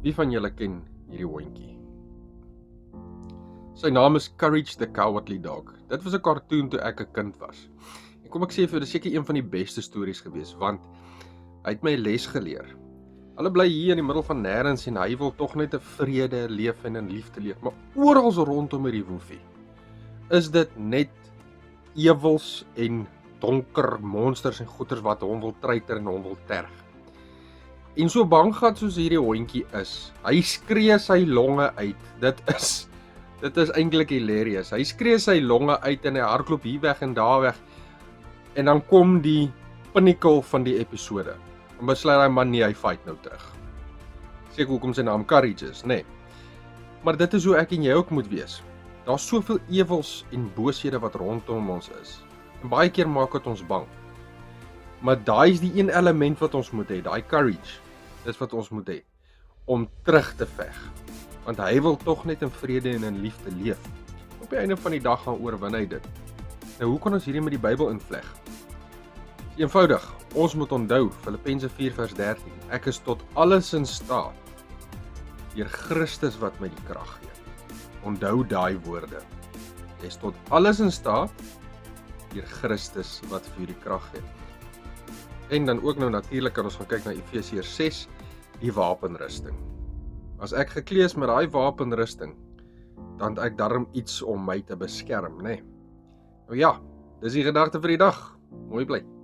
Wie van julle ken hierdie hondjie? Sy naam is Courage the Cowardly Dog. Dit was 'n cartoon toe ek 'n kind was. En kom ek sê vir jou, dit is seker een van die beste stories gewees, want hy het my les geleer. Hulle bly hier in die middel van nêrens en hy wil tog net 'n vrede leef en in liefde leef, maar oral rondom hierdie woefie is dit net ewels en donker monsters en goeters wat hom wil treiter en hom wil terg. En so banggat soos hierdie hondjie is, hy skree sy longe uit. Dit is eintlik hilarious. Hy skree sy longe uit en hy hardloop hier weg en daar weg. En dan kom die pinnacle van die episode. En besluit hy man, nee, hy fight nou terug. Seker hoekom sy naam Courage is, nê. Maar dit is hoe ek en jy ook moet wees. Daar's soveel ewels en booshede wat rondom ons is. En baie keer maak dit ons bang. Maar daai is die een element wat ons moet hê, daai courage. Dis wat ons moet hê om terug te veg. Want hy wil tog net in vrede en in liefde leef. Op die einde van die dag gaan oorwin hy dit. Nou hoe kan ons hierdie met die Bybel invleg? Eenvoudig, ons moet onthou Filippense 4:13. Ek is tot alles in staat deur Christus wat my die krag gee. Onthou daai woorde. Jy is tot alles in staat deur Christus wat vir jou die krag gee. En dan ook nou natuurlik kan ons gaan kyk na Efesiërs 6, die wapenrusting. As ek geklee is met daai wapenrusting, dan het ek darm iets om my te beskerm, nê? Nou ja, dis die gedagte vir die dag. Mooi bly.